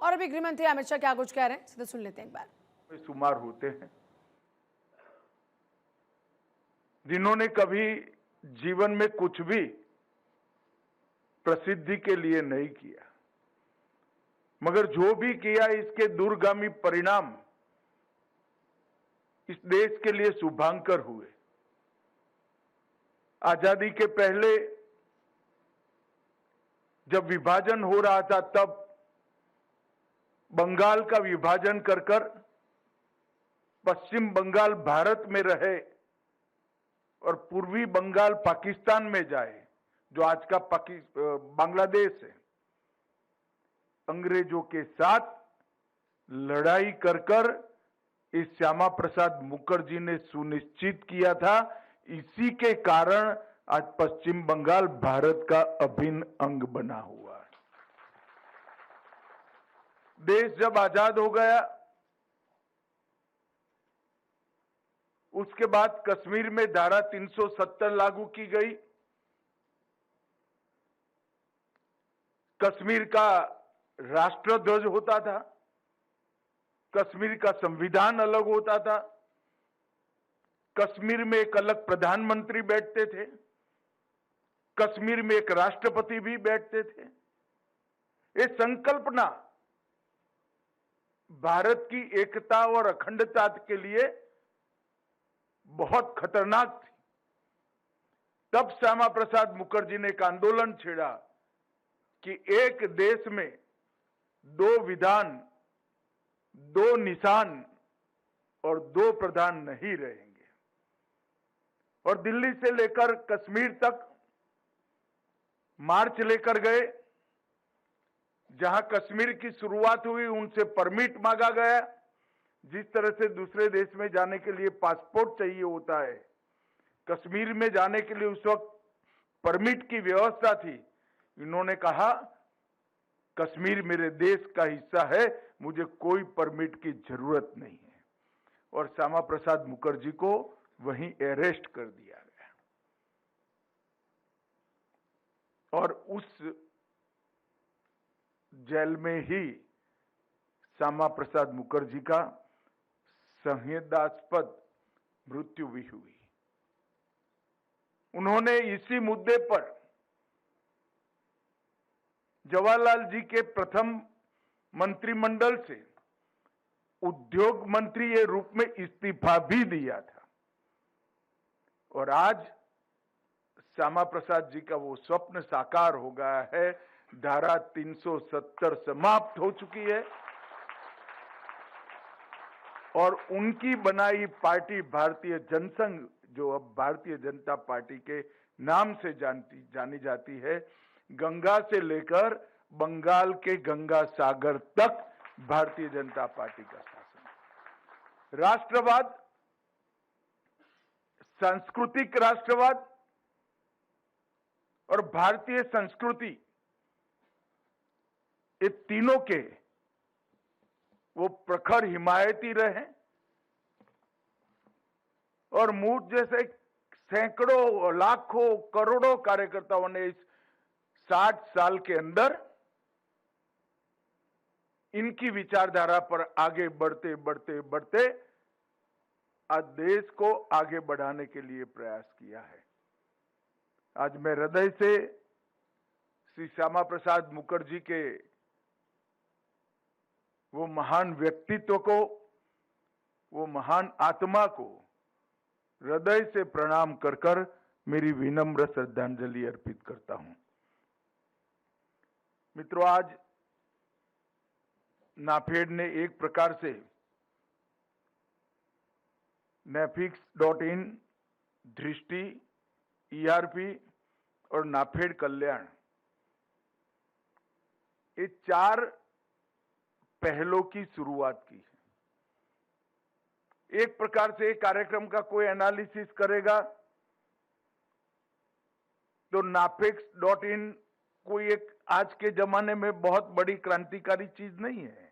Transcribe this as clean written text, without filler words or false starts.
और अभी गृह मंत्री अमित शाह क्या कुछ कह रहे हैं, सीधे सुन लेते हैं एक बार। शुमार होते हैं जिन्होंने कभी जीवन में कुछ भी प्रसिद्धि के लिए नहीं किया, मगर जो भी किया इसके दूरगामी परिणाम इस देश के लिए शुभांकर हुए। आजादी के पहले जब विभाजन हो रहा था तब बंगाल का विभाजन कर पश्चिम बंगाल भारत में रहे और पूर्वी बंगाल पाकिस्तान में जाए, जो आज का बांग्लादेश है। अंग्रेजों के साथ लड़ाई कर इस श्यामा प्रसाद मुखर्जी ने सुनिश्चित किया था। इसी के कारण आज पश्चिम बंगाल भारत का अभिन्न अंग बना हुआ है। देश जब आजाद हो गया, उसके बाद कश्मीर में धारा 370 लागू की गई। कश्मीर का राष्ट्रध्वज होता था, कश्मीर का संविधान अलग होता था, कश्मीर में एक अलग प्रधानमंत्री बैठते थे, कश्मीर में एक राष्ट्रपति भी बैठते थे। ये संकल्पना भारत की एकता और अखंडता के लिए बहुत खतरनाक थी। तब श्यामा प्रसाद मुखर्जी ने एक आंदोलन छेड़ा कि एक देश में दो विधान, दो निशान और दो प्रधान नहीं रहेंगे। और दिल्ली से लेकर कश्मीर तक मार्च लेकर गए। जहां कश्मीर की शुरुआत हुई उनसे परमिट मांगा गया। जिस तरह से दूसरे देश में जाने के लिए पासपोर्ट चाहिए होता है, कश्मीर में जाने के लिए उस वक्त परमिट की व्यवस्था थी। इन्होंने कहा कश्मीर मेरे देश का हिस्सा है, मुझे कोई परमिट की जरूरत नहीं है। और श्यामा प्रसाद मुखर्जी को वहीं अरेस्ट कर दिया गया। और उस जेल में ही श्यामा प्रसाद मुखर्जी का संवेदनास्पद मृत्यु भी हुई। उन्होंने इसी मुद्दे पर जवाहरलाल जी के प्रथम मंत्रिमंडल से उद्योग मंत्री के रूप में इस्तीफा भी दिया था। और आज श्यामा प्रसाद जी का वो स्वप्न साकार हो गया है। धारा 370 समाप्त हो चुकी है और उनकी बनाई पार्टी भारतीय जनसंघ, जो अब भारतीय जनता पार्टी के नाम से जानी जाती है, गंगा से लेकर बंगाल के गंगा सागर तक भारतीय जनता पार्टी का शासन। राष्ट्रवाद, सांस्कृतिक राष्ट्रवाद और भारतीय संस्कृति, ये तीनों के वो प्रखर हिमायती रहे। और मुझ जैसे सैकड़ों, लाखों, करोड़ों कार्यकर्ताओं ने इस 60 साल के अंदर इनकी विचारधारा पर आगे बढ़ते बढ़ते बढ़ते आज देश को आगे बढ़ाने के लिए प्रयास किया है। आज मैं हृदय से श्री श्यामा प्रसाद मुखर्जी के वो महान व्यक्तित्व को, वो महान आत्मा को हृदय से प्रणाम कर मेरी विनम्र श्रद्धांजलि अर्पित करता हूं। मित्रों, आज नाफेड ने एक प्रकार से Napix.in, दृष्टि, ERP और नाफेड कल्याण, ये 4 पहलों की शुरुआत की है। एक प्रकार से कार्यक्रम का कोई एनालिसिस करेगा तो Napix.in कोई एक आज के जमाने में बहुत बड़ी क्रांतिकारी चीज नहीं है।